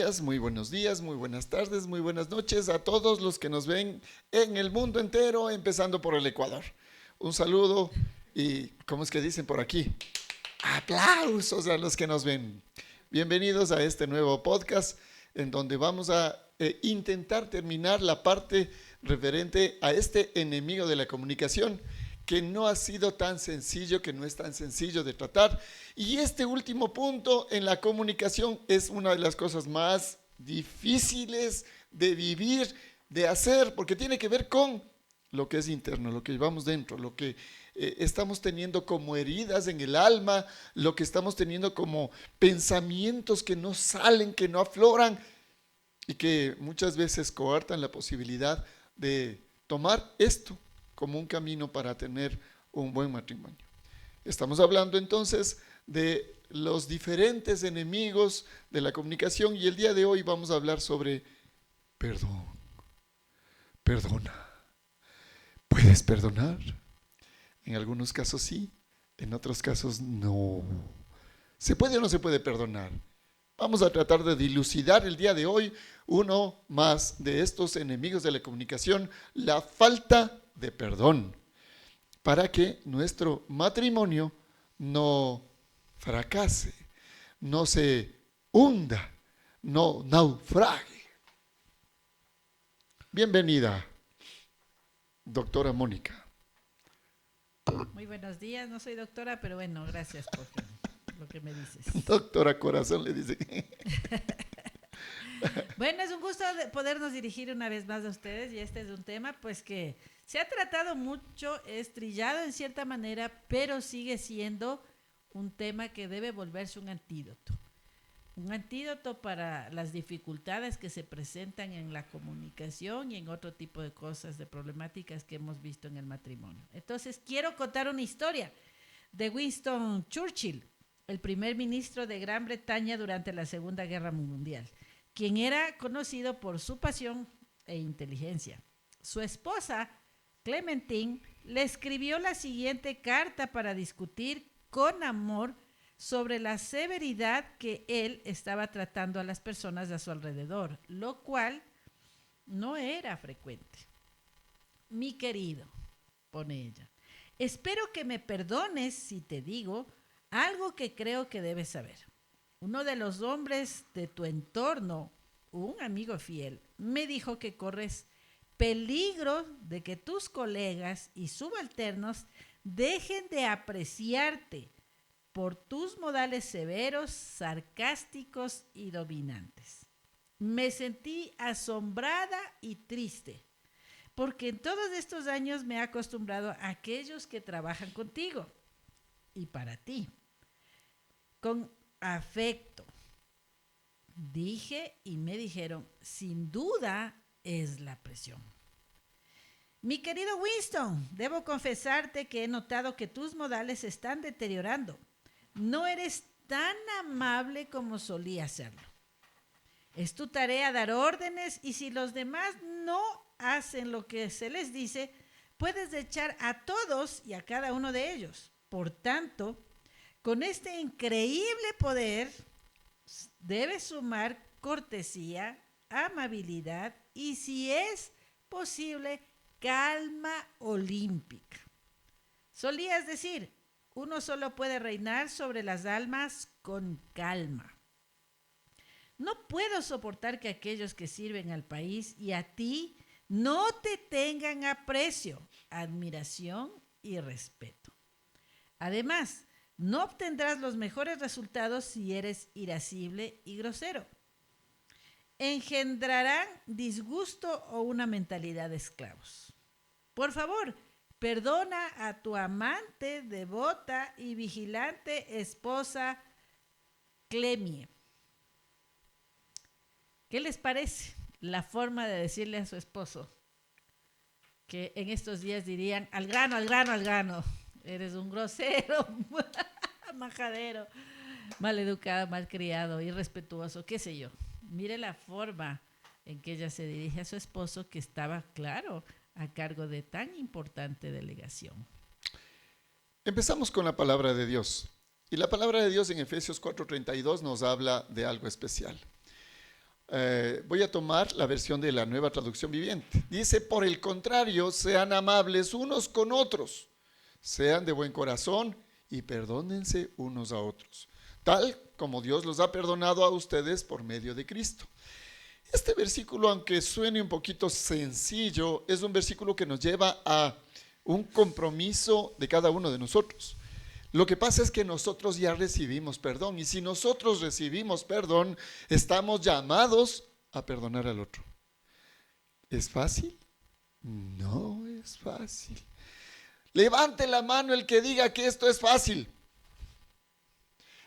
días, muy buenos días, muy buenas tardes, muy buenas noches a todos los que nos ven en el mundo entero, empezando por el Ecuador. Un saludo y, ¿cómo es que dicen por aquí? Aplausos a los que nos ven. Bienvenidos a este nuevo podcast en donde vamos a intentar terminar la parte referente a este enemigo de la comunicación que no ha sido tan sencillo, que no es tan sencillo de tratar. Y este último punto en la comunicación es una de las cosas más difíciles de vivir, de hacer, porque tiene que ver con lo que es interno, lo que llevamos dentro, lo que estamos teniendo como heridas en el alma, lo que estamos teniendo como pensamientos que no salen, que no afloran y que muchas veces coartan la posibilidad de tomar esto como un camino para tener un buen matrimonio. Estamos hablando entonces de los diferentes enemigos de la comunicación y el día de hoy vamos a hablar sobre perdón. Perdona. ¿Puedes perdonar? En algunos casos sí, en otros casos no. ¿Se puede o no se puede perdonar? Vamos a tratar de dilucidar el día de hoy uno más de estos enemigos de la comunicación, la falta de perdón, para que nuestro matrimonio no fracase, no se hunda, no naufrague. Bienvenida, doctora Mónica. Muy buenos días, no soy doctora, pero bueno, gracias por lo que me dices. Doctora Corazón le dice. Bueno, es un gusto podernos dirigir una vez más a ustedes y este es un tema pues que se ha tratado mucho, es trillado en cierta manera, pero sigue siendo un tema que debe volverse un antídoto. Un antídoto para las dificultades que se presentan en la comunicación y en otro tipo de cosas, de problemáticas que hemos visto en el matrimonio. Entonces, quiero contar una historia de Winston Churchill, el primer ministro de Gran Bretaña durante la Segunda Guerra Mundial, quien era conocido por su pasión e inteligencia. Su esposa, Clementine, le escribió la siguiente carta para discutir con amor sobre la severidad que él estaba tratando a las personas a su alrededor, lo cual no era frecuente. Mi querido, pone ella, espero que me perdones si te digo algo que creo que debes saber. Uno de los hombres de tu entorno, un amigo fiel, me dijo que corres peligro de que tus colegas y subalternos dejen de apreciarte por tus modales severos, sarcásticos y dominantes. Me sentí asombrada y triste, porque en todos estos años me he acostumbrado a aquellos que trabajan contigo y para ti, con afecto. Dije y me dijeron, sin duda es la presión. Mi querido Winston, debo confesarte que he notado que tus modales se están deteriorando. No eres tan amable como solía serlo. Es tu tarea dar órdenes y si los demás no hacen lo que se les dice, puedes echar a todos y a cada uno de ellos. Por tanto, con este increíble poder, debes sumar cortesía, amabilidad y, si es posible, calma olímpica. Solías decir, uno solo puede reinar sobre las almas con calma. No puedo soportar que aquellos que sirven al país y a ti no te tengan aprecio, admiración y respeto. Además, no obtendrás los mejores resultados si eres irascible y grosero. Engendrarán disgusto o una mentalidad de esclavos. Por favor, perdona a tu amante, devota y vigilante esposa Clemie. ¿Qué les parece la forma de decirle a su esposo? Que en estos días dirían, al grano, al grano, al grano. Eres un grosero, majadero, maleducado, malcriado, irrespetuoso, qué sé yo. Mire la forma en que ella se dirige a su esposo, que estaba, claro, a cargo de tan importante delegación. Empezamos con la palabra de Dios. Y la palabra de Dios en Efesios 4:32 nos habla de algo especial. Voy a tomar la versión de la Nueva Traducción Viviente. Dice, por el contrario, sean amables unos con otros, sean de buen corazón y perdónense unos a otros, tal como Dios los ha perdonado a ustedes por medio de Cristo. Este versículo, aunque suene un poquito sencillo, es un versículo que nos lleva a un compromiso de cada uno de nosotros. Lo que pasa es que nosotros ya recibimos perdón, y si nosotros recibimos perdón, estamos llamados a perdonar al otro. ¿Es fácil? No es fácil. Levante la mano el que diga que esto es fácil.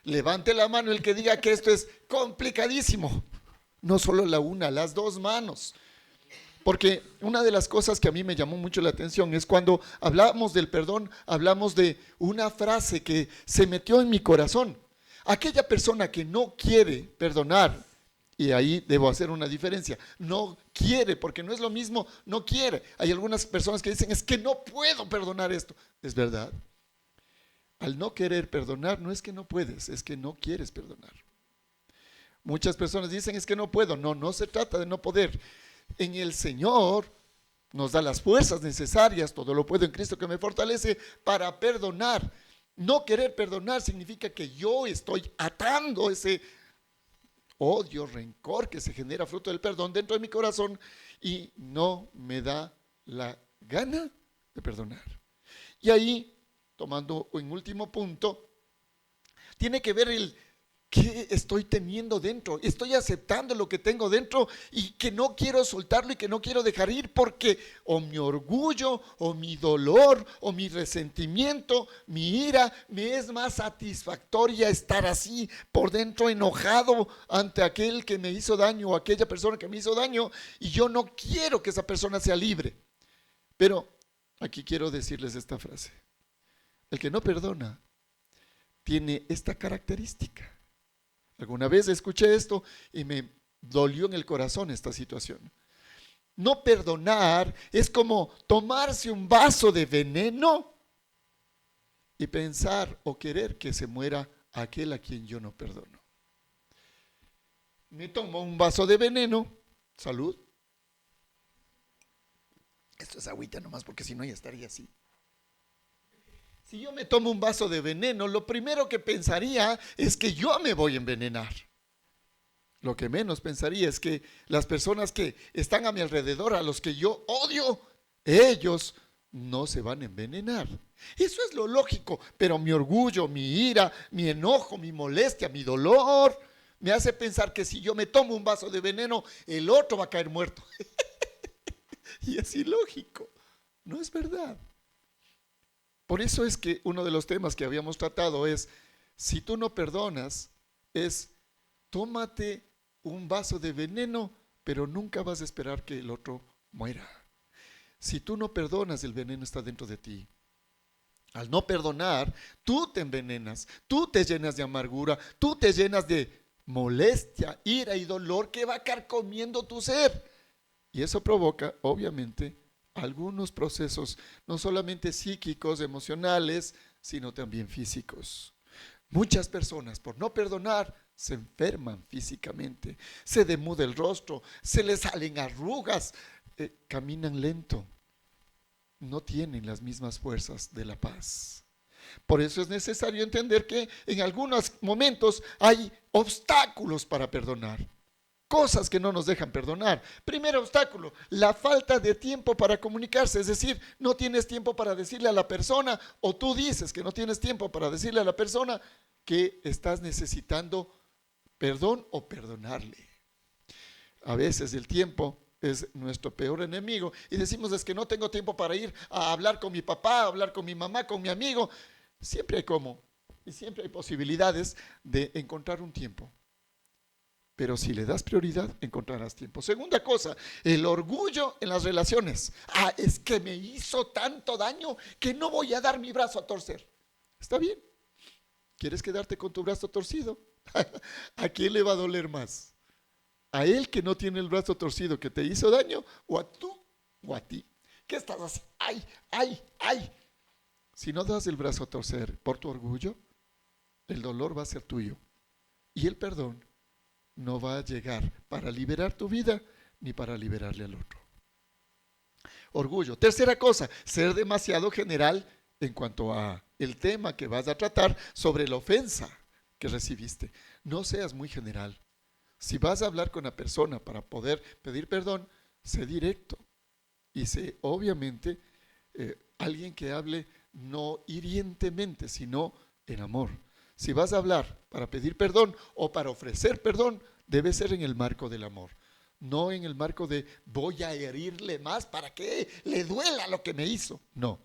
Levante la mano el que diga que esto es complicadísimo. No solo la una, las dos manos. Porque una de las cosas que a mí me llamó mucho la atención es cuando hablamos del perdón, hablamos de una frase que se metió en mi corazón. Aquella persona que no quiere perdonar, y ahí debo hacer una diferencia, no quiere, porque no es lo mismo, no quiere. Hay algunas personas que dicen, es que no puedo perdonar esto. Es verdad. Al no querer perdonar, no es que no puedes, es que no quieres perdonar. Muchas personas dicen, es que no puedo. No, no se trata de no poder. En el Señor nos da las fuerzas necesarias, todo lo puedo en Cristo que me fortalece, para perdonar. No querer perdonar significa que yo estoy atando ese odio, rencor que se genera fruto del perdón dentro de mi corazón y no me da la gana de perdonar. Y ahí, tomando un último punto, tiene que ver el ¿qué estoy teniendo dentro? Estoy aceptando lo que tengo dentro y que no quiero soltarlo y que no quiero dejar ir porque o mi orgullo o mi dolor o mi resentimiento, mi ira, me es más satisfactoria estar así por dentro enojado ante aquel que me hizo daño o aquella persona que me hizo daño y yo no quiero que esa persona sea libre. Pero aquí quiero decirles esta frase. El que no perdona tiene esta característica. Alguna vez escuché esto y me dolió en el corazón esta situación. No perdonar es como tomarse un vaso de veneno y pensar o querer que se muera aquel a quien yo no perdono. Me tomo un vaso de veneno, salud. Esto es agüita nomás porque si no ya estaría así. Si yo me tomo un vaso de veneno, lo primero que pensaría es que yo me voy a envenenar. Lo que menos pensaría es que las personas que están a mi alrededor, a los que yo odio, ellos no se van a envenenar. Eso es lo lógico, pero mi orgullo, mi ira, mi enojo, mi molestia, mi dolor, me hace pensar que si yo me tomo un vaso de veneno, el otro va a caer muerto. Y es ilógico, no es verdad. Por eso es que uno de los temas que habíamos tratado es, si tú no perdonas, es tómate un vaso de veneno, pero nunca vas a esperar que el otro muera. Si tú no perdonas, el veneno está dentro de ti. Al no perdonar, tú te envenenas, tú te llenas de amargura, tú te llenas de molestia, ira y dolor que va carcomiendo tu ser. Y eso provoca, obviamente, algunos procesos, no solamente psíquicos, emocionales, sino también físicos. Muchas personas, por no perdonar, se enferman físicamente, se demuda el rostro, se les salen arrugas, caminan lento, no tienen las mismas fuerzas de la paz. Por eso es necesario entender que en algunos momentos hay obstáculos para perdonar. Cosas que no nos dejan perdonar. Primer obstáculo, la falta de tiempo para comunicarse. Es decir, no tienes tiempo para decirle a la persona, o tú dices que no tienes tiempo para decirle a la persona que estás necesitando perdón o perdonarle. A veces el tiempo es nuestro peor enemigo y decimos, es que no tengo tiempo para ir a hablar con mi papá, a hablar con mi mamá, con mi amigo. Siempre hay cómo y siempre hay posibilidades de encontrar un tiempo. Pero si le das prioridad, encontrarás tiempo. Segunda cosa, el orgullo en las relaciones. Es que me hizo tanto daño que no voy a dar mi brazo a torcer. Está bien. ¿Quieres quedarte con tu brazo torcido? ¿A quién le va a doler más? ¿A él que no tiene el brazo torcido que te hizo daño? ¿O a tú o a ti? ¿Qué estás haciendo? ¡Ay, ay, ay! Si no das el brazo a torcer por tu orgullo, el dolor va a ser tuyo. Y el perdón no va a llegar para liberar tu vida ni para liberarle al otro. Orgullo. Tercera cosa, ser demasiado general en cuanto a el tema que vas a tratar sobre la ofensa que recibiste. No seas muy general. Si vas a hablar con la persona para poder pedir perdón, sé directo y sé obviamente alguien que hable no hirientemente, sino en amor. Si vas a hablar para pedir perdón o para ofrecer perdón, debe ser en el marco del amor. No en el marco de voy a herirle más para que le duela lo que me hizo. No,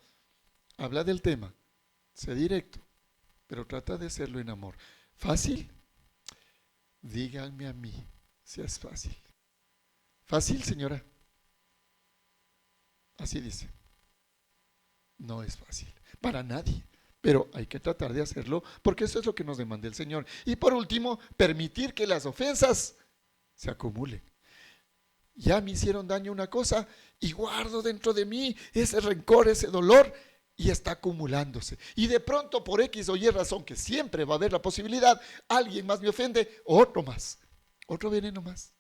habla del tema, sé directo, pero trata de hacerlo en amor. ¿Fácil? Díganme a mí si es fácil. ¿Fácil, señora? Así dice. No es fácil, para nadie. Pero hay que tratar de hacerlo porque eso es lo que nos demanda el Señor. Y por último, permitir que las ofensas se acumulen. Ya me hicieron daño una cosa y guardo dentro de mí ese rencor, ese dolor, y está acumulándose. Y de pronto, por X o Y razón, que siempre va a haber la posibilidad, alguien más me ofende, otro más, otro veneno más.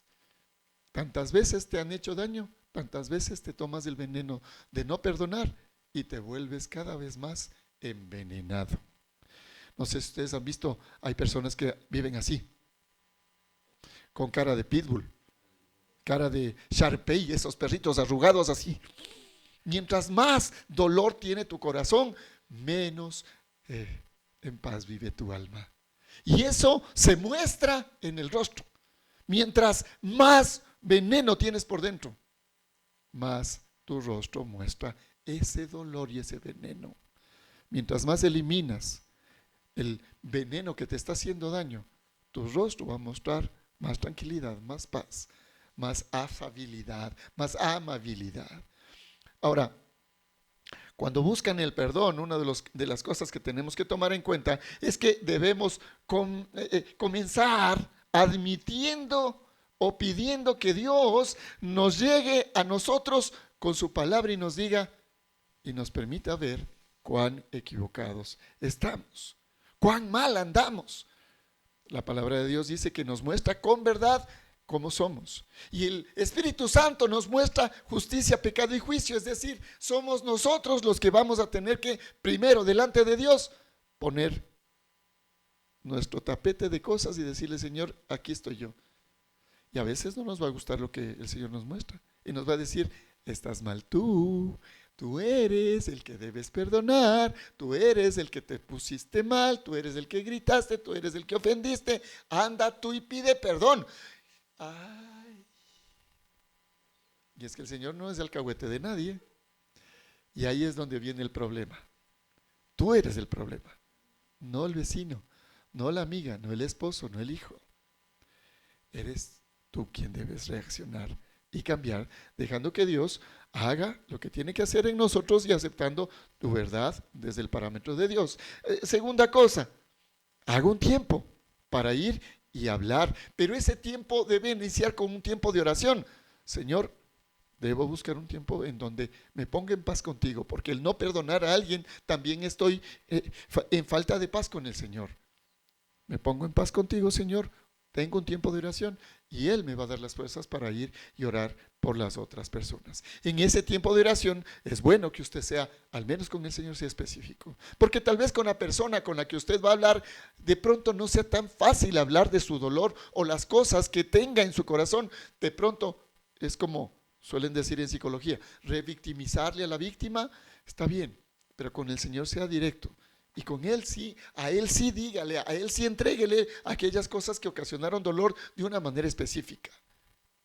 Tantas veces te han hecho daño, tantas veces te tomas el veneno de no perdonar y te vuelves cada vez más envenenado. No sé si ustedes han visto, hay personas que viven así, con cara de pitbull, cara de Sharpei, esos perritos arrugados así. Mientras más dolor tiene tu corazón, menos en paz vive tu alma. Y eso se muestra en el rostro. Mientras más veneno tienes por dentro, más tu rostro muestra ese dolor y ese veneno. Mientras más eliminas el veneno que te está haciendo daño, tu rostro va a mostrar más tranquilidad, más paz, más afabilidad, más amabilidad. Ahora, cuando buscan el perdón, una de las cosas que tenemos que tomar en cuenta es que debemos comenzar admitiendo o pidiendo que Dios nos llegue a nosotros con su palabra y nos diga y nos permita ver cuán equivocados estamos, cuán mal andamos. La palabra de Dios dice que nos muestra con verdad cómo somos. Y el Espíritu Santo nos muestra justicia, pecado y juicio. Es decir, somos nosotros los que vamos a tener que, primero, delante de Dios, poner nuestro tapete de cosas y decirle, Señor, aquí estoy yo. Y a veces no nos va a gustar lo que el Señor nos muestra. Y nos va a decir, estás mal tú. Tú eres el que debes perdonar, tú eres el que te pusiste mal, tú eres el que gritaste, tú eres el que ofendiste, anda tú y pide perdón. Ay. Y es que el Señor no es alcahuete de nadie. Y ahí es donde viene el problema. Tú eres el problema, no el vecino, no la amiga, no el esposo, no el hijo. Eres tú quien debes reaccionar y cambiar, dejando que Dios haga lo que tiene que hacer en nosotros y aceptando tu verdad desde el parámetro de Dios. Segunda cosa, haga un tiempo para ir y hablar, pero ese tiempo debe iniciar con un tiempo de oración. Señor, debo buscar un tiempo en donde me ponga en paz contigo, porque el no perdonar a alguien, también estoy en falta de paz con el Señor. Me pongo en paz contigo, Señor. Tengo un tiempo de oración y Él me va a dar las fuerzas para ir y orar por las otras personas. En ese tiempo de oración es bueno que usted sea, al menos con el Señor, sea específico. Porque tal vez con la persona con la que usted va a hablar, de pronto no sea tan fácil hablar de su dolor o las cosas que tenga en su corazón. De pronto es como suelen decir en psicología, revictimizarle a la víctima, está bien, pero con el Señor sea directo. Y con Él sí, a Él sí dígale, a Él sí entréguele aquellas cosas que ocasionaron dolor de una manera específica.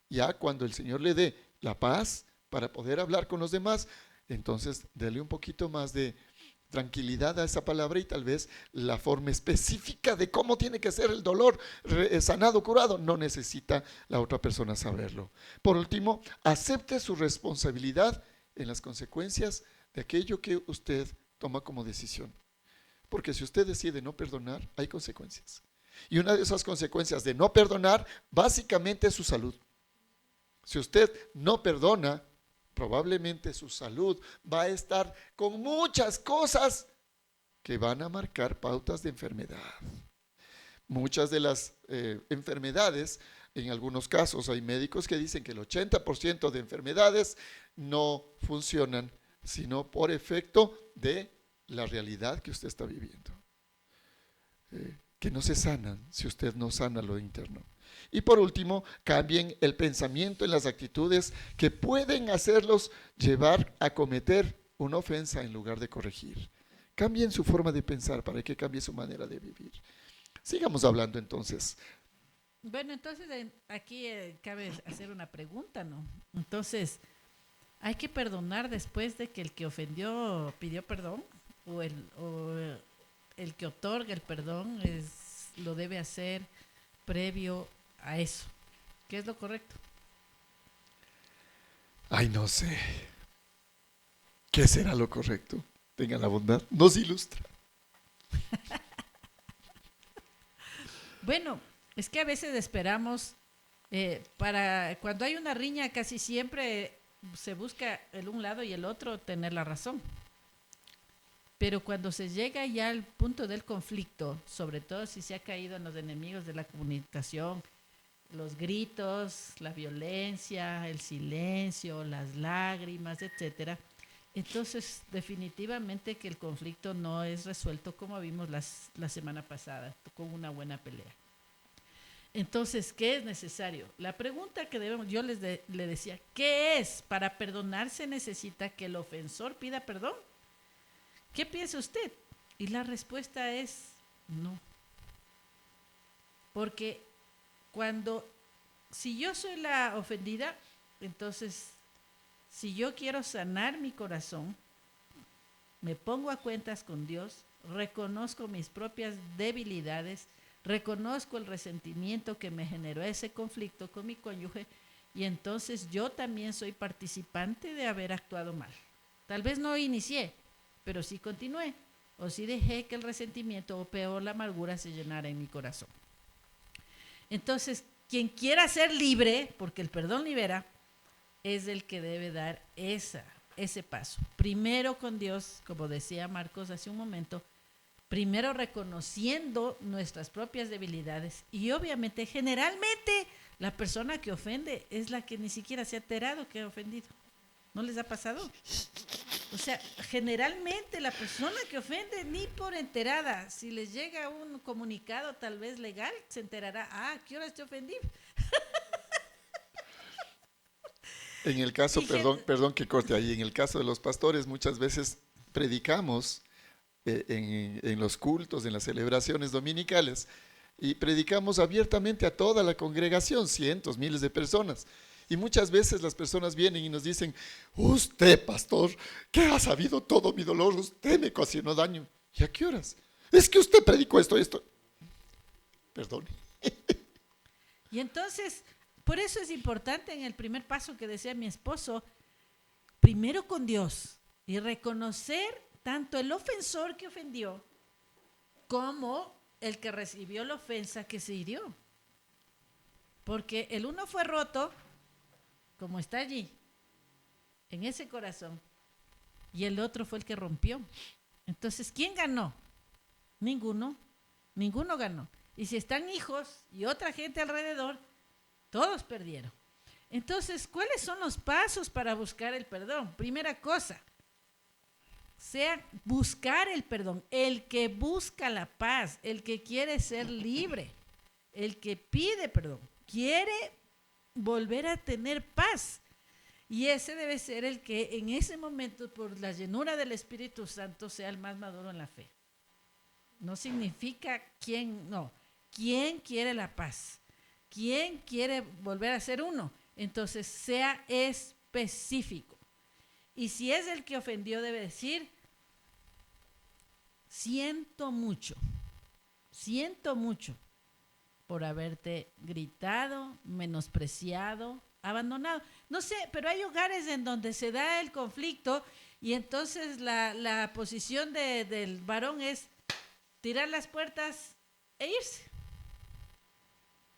Ya cuando el Señor le dé la paz para poder hablar con los demás, entonces dele un poquito más de tranquilidad a esa palabra y tal vez la forma específica de cómo tiene que ser el dolor sanado, curado, no necesita la otra persona saberlo. Por último, acepte su responsabilidad en las consecuencias de aquello que usted toma como decisión. Porque si usted decide no perdonar, hay consecuencias. Y una de esas consecuencias de no perdonar, básicamente es su salud. Si usted no perdona, probablemente su salud va a estar con muchas cosas que van a marcar pautas de enfermedad. Muchas de las enfermedades en algunos casos hay médicos que dicen que el 80% de enfermedades no funcionan, sino por efecto de la realidad que usted está viviendo. Que no se sanan si usted no sana lo interno. Y por último, cambien el pensamiento en las actitudes que pueden hacerlos llevar a cometer una ofensa en lugar de corregir. Cambien su forma de pensar para que cambie su manera de vivir. Sigamos hablando entonces. Bueno, entonces aquí cabe hacer una pregunta, ¿no? Entonces, ¿hay que perdonar después de que el que ofendió pidió perdón? ¿O el que otorga el perdón lo debe hacer previo a eso? ¿Qué es lo correcto? Ay, no sé. ¿Qué será lo correcto? Tengan la bondad. Nos ilustra. Bueno, es que a veces esperamos, para cuando hay una riña casi siempre se busca el un lado y el otro tener la razón. Pero cuando se llega ya al punto del conflicto, sobre todo si se ha caído en los enemigos de la comunicación, los gritos, la violencia, el silencio, las lágrimas, etcétera, entonces definitivamente que el conflicto no es resuelto como vimos la semana pasada, con una buena pelea. Entonces, ¿qué es necesario? La pregunta que yo le decía, ¿qué es? Para perdonar se necesita que el ofensor pida perdón. ¿Qué piensa usted? Y la respuesta es no. Porque si yo soy la ofendida, entonces, si yo quiero sanar mi corazón, me pongo a cuentas con Dios, reconozco mis propias debilidades, reconozco el resentimiento que me generó ese conflicto con mi cónyuge, y entonces yo también soy participante de haber actuado mal. Tal vez no inicié, pero sí continué, o sí dejé que el resentimiento o peor la amargura se llenara en mi corazón. Entonces, quien quiera ser libre, porque el perdón libera, es el que debe dar ese paso. Primero con Dios, como decía Marcos hace un momento, primero reconociendo nuestras propias debilidades, y obviamente, generalmente, la persona que ofende es la que ni siquiera se ha enterado que ha ofendido. ¿No les ha pasado? O sea, generalmente la persona que ofende ni por enterada, si les llega un comunicado tal vez legal, se enterará, ¿qué horas te ofendí? En el caso, perdón que corte ahí, en el caso de los pastores muchas veces predicamos en los cultos, en las celebraciones dominicales, y predicamos abiertamente a toda la congregación, cientos, miles de personas. Y muchas veces las personas vienen y nos dicen, usted, pastor, que ha sabido todo mi dolor, usted me ocasionó daño. ¿Y a qué horas? Es que usted predicó esto. Perdón. Y entonces, por eso es importante en el primer paso que decía mi esposo, primero con Dios y reconocer tanto el ofensor que ofendió como el que recibió la ofensa que se hirió. Porque el uno fue roto, como está allí, en ese corazón, y el otro fue el que rompió. Entonces, ¿quién ganó? Ninguno ganó. Y si están hijos y otra gente alrededor, todos perdieron. Entonces, ¿cuáles son los pasos para buscar el perdón? Primera cosa, buscar el perdón. El que busca la paz, el que quiere ser libre, el que pide perdón, quiere volver a tener paz. Y ese debe ser el que en ese momento, por la llenura del Espíritu Santo, sea el más maduro en la fe. No significa quién quiere la paz, quién quiere volver a ser uno. Entonces, sea específico. Y si es el que ofendió, debe decir, siento mucho por haberte gritado, menospreciado, abandonado. No sé, pero hay hogares en donde se da el conflicto y entonces la posición del varón es tirar las puertas e irse.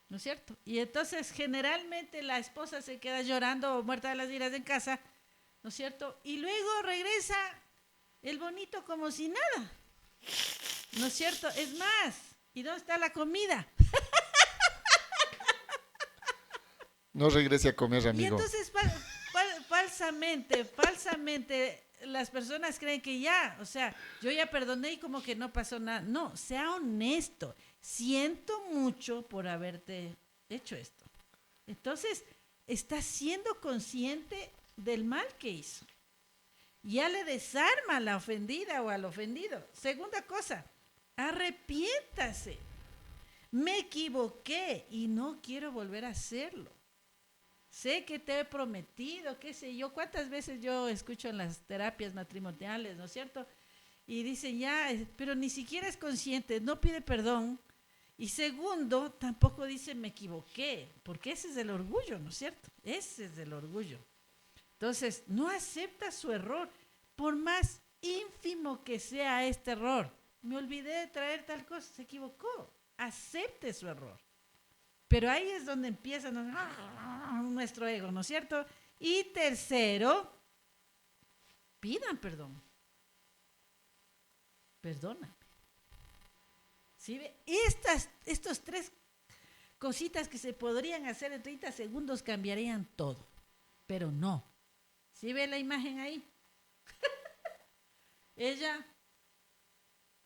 ¿No es cierto? Y entonces generalmente la esposa se queda llorando o muerta de las iras en casa, ¿no es cierto? Y luego regresa el bonito como si nada, ¿no es cierto? Es más, ¿y dónde está la comida? No regrese a comer, Y amigo. entonces falsamente las personas creen que ya, o sea, yo ya perdoné y como que no pasó nada. No, sea honesto. Siento mucho por haberte hecho esto. Entonces, está siendo consciente del mal que hizo. Ya le desarma a la ofendida o al ofendido. Segunda cosa, arrepiéntase. Me equivoqué y no quiero volver a hacerlo. Sé que te he prometido, qué sé yo, cuántas veces yo escucho en las terapias matrimoniales, ¿no es cierto? Y dicen ya, pero ni siquiera es consciente, no pide perdón. Y segundo, tampoco dice me equivoqué, porque ese es el orgullo, ¿no es cierto? Ese es el orgullo. Entonces, no acepta su error, por más ínfimo que sea este error. Me olvidé de traer tal cosa, se equivocó. Acepte su error. Pero ahí es donde empieza nuestro ego, ¿no es cierto? Y tercero, pidan perdón. Perdóname. ¿Sí? Estos tres cositas que se podrían hacer en 30 segundos cambiarían todo. Pero no. ¿Sí ve la imagen ahí? Ella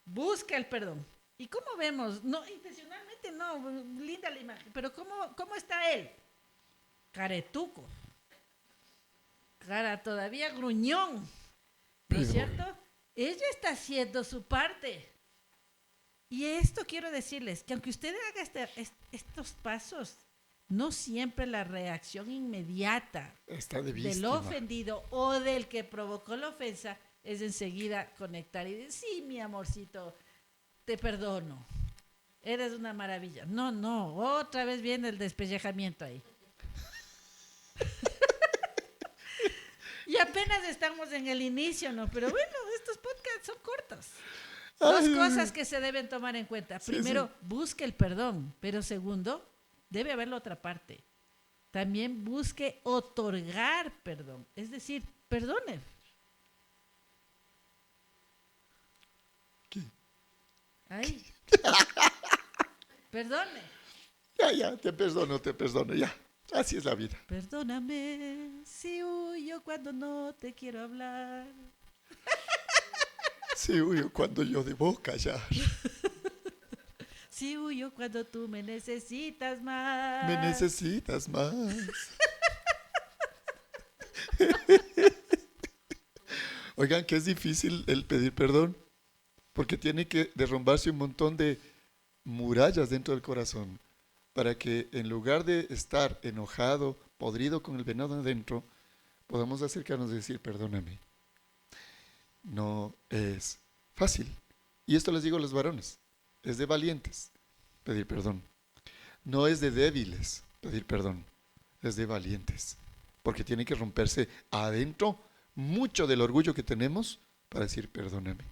busca el perdón. ¿Y cómo vemos? No, intencionalmente no, linda la imagen. Pero ¿cómo está él? Caretuco. Cara todavía gruñón. ¿No es cierto? Ella está haciendo su parte. Y esto quiero decirles, que aunque usted haga estos pasos, no siempre la reacción inmediata Está de del víctima. ofendido o del que provocó la ofensa es enseguida conectar y decir, sí, mi amorcito, te perdono, eres una maravilla. No, otra vez viene el despellejamiento ahí. Y apenas estamos en el inicio, ¿no? Pero bueno, estos podcasts son cortos. Dos cosas que se deben tomar en cuenta. Primero, busque el perdón, pero segundo, debe haber la otra parte. También busque otorgar perdón, es decir, perdone. ¿Qué? Ahí. Perdone. Ya, te perdono, ya. Así es la vida. Perdóname si huyo cuando no te quiero hablar. Sí, huyo cuando yo debo callar. Si huyo cuando tú me necesitas más. Me necesitas más. Oigan, que es difícil el pedir perdón, porque tiene que derrumbarse un montón de murallas dentro del corazón, para que en lugar de estar enojado, podrido con el venado adentro, podamos acercarnos y decir, perdóname. No es fácil. Y esto les digo a los varones, es de valientes pedir perdón. No es de débiles pedir perdón, es de valientes. Porque tiene que romperse adentro mucho del orgullo que tenemos para decir perdóname.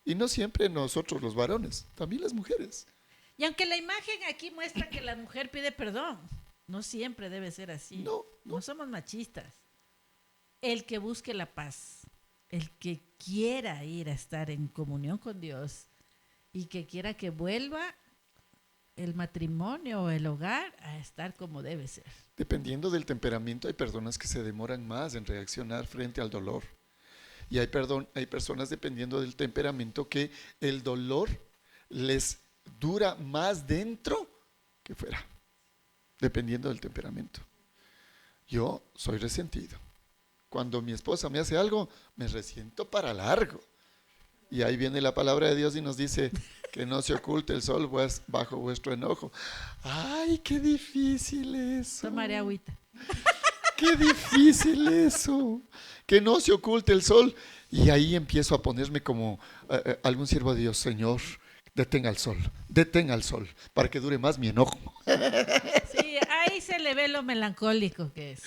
Y no siempre nosotros los varones, también las mujeres. Y aunque la imagen aquí muestra que la mujer pide perdón, no siempre debe ser así. No somos machistas. El que busque la paz, el que quiera ir a estar en comunión con Dios y que quiera que vuelva el matrimonio o el hogar a estar como debe ser. Dependiendo del temperamento, hay personas que se demoran más en reaccionar frente al dolor. Y hay personas, dependiendo del temperamento, que el dolor les dura más dentro que fuera, dependiendo del temperamento. Yo soy resentido. Cuando mi esposa me hace algo, me resiento para largo. Y ahí viene la palabra de Dios y nos dice que no se oculte el sol bajo vuestro enojo. ¡Ay, qué difícil eso! Tomaré agüita. ¡Qué difícil eso! Que no se oculte el sol. Y ahí empiezo a ponerme como algún siervo de Dios. Señor, detenga al sol, para que dure más mi enojo. Sí, ahí se le ve lo melancólico que es.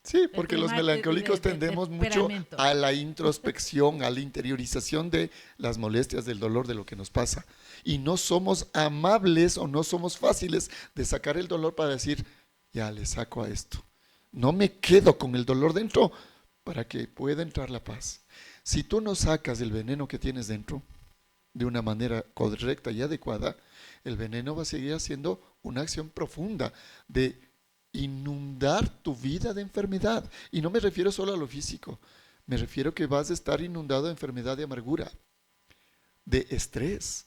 Sí, porque los melancólicos tendemos mucho a la introspección, a la interiorización de las molestias, del dolor, de lo que nos pasa. Y no somos amables o no somos fáciles de sacar el dolor para decir, ya le saco a esto. No me quedo con el dolor dentro para que pueda entrar la paz. Si tú no sacas el veneno que tienes dentro de una manera correcta y adecuada, el veneno va a seguir haciendo una acción profunda de inundar tu vida de enfermedad. Y no me refiero solo a lo físico, me refiero que vas a estar inundado de enfermedad de amargura, de estrés.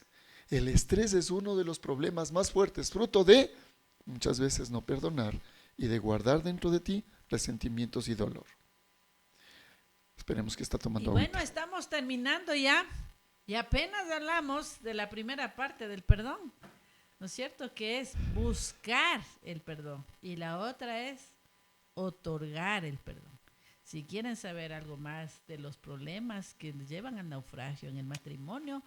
El estrés es uno de los problemas más fuertes, fruto de muchas veces no perdonar y de guardar dentro de ti resentimientos y dolor. Esperemos que está tomando Y bueno, agüita. estamos terminando ya y apenas hablamos de la primera parte del perdón, ¿no es cierto? Que es buscar el perdón y la otra es otorgar el perdón. Si quieren saber algo más de los problemas que llevan al naufragio en el matrimonio,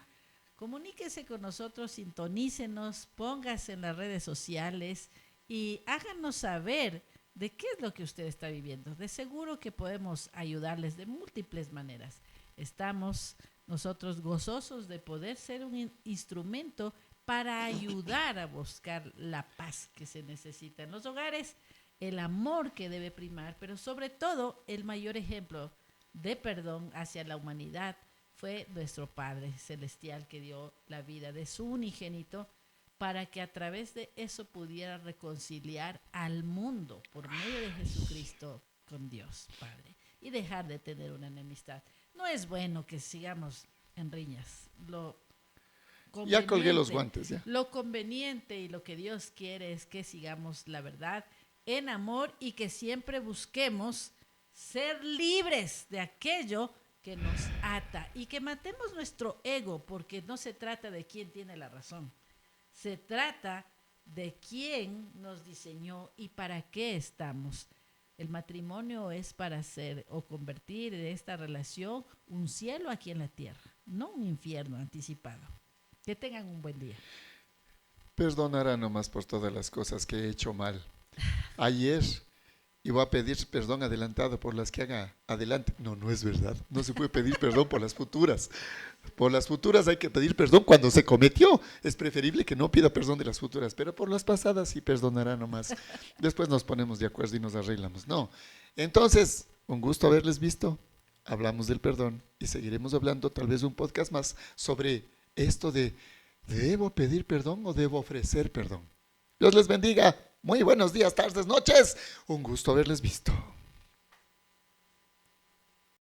comuníquese con nosotros, sintonícenos, póngase en las redes sociales y háganos saber de qué es lo que usted está viviendo. De seguro que podemos ayudarles de múltiples maneras. Estamos nosotros gozosos de poder ser un instrumento para ayudar a buscar la paz que se necesita en los hogares, el amor que debe primar, pero sobre todo el mayor ejemplo de perdón hacia la humanidad fue nuestro Padre Celestial, que dio la vida de su unigénito para que a través de eso pudiera reconciliar al mundo por medio de Jesucristo con Dios Padre y dejar de tener una enemistad. No es bueno que sigamos en riñas. Ya colgué los guantes, ya. Lo conveniente y lo que Dios quiere es que sigamos la verdad en amor y que siempre busquemos ser libres de aquello que nos ata y que matemos nuestro ego, porque no se trata de quién tiene la razón. Se trata de quién nos diseñó y para qué estamos. El matrimonio es para hacer o convertir de esta relación un cielo aquí en la tierra, no un infierno anticipado. Que tengan un buen día. Perdonará nomás por todas las cosas que he hecho mal. Ayer iba a pedir perdón adelantado por las que haga adelante. No, no es verdad. No se puede pedir perdón por las futuras. Por las futuras hay que pedir perdón cuando se cometió. Es preferible que no pida perdón de las futuras, pero por las pasadas sí perdonará nomás. Después nos ponemos de acuerdo y nos arreglamos. No. Entonces, un gusto haberles visto. Hablamos del perdón y seguiremos hablando tal vez un podcast más sobre esto de ¿debo pedir perdón o debo ofrecer perdón? Dios les bendiga. Muy buenos días, tardes, noches. Un gusto haberles visto.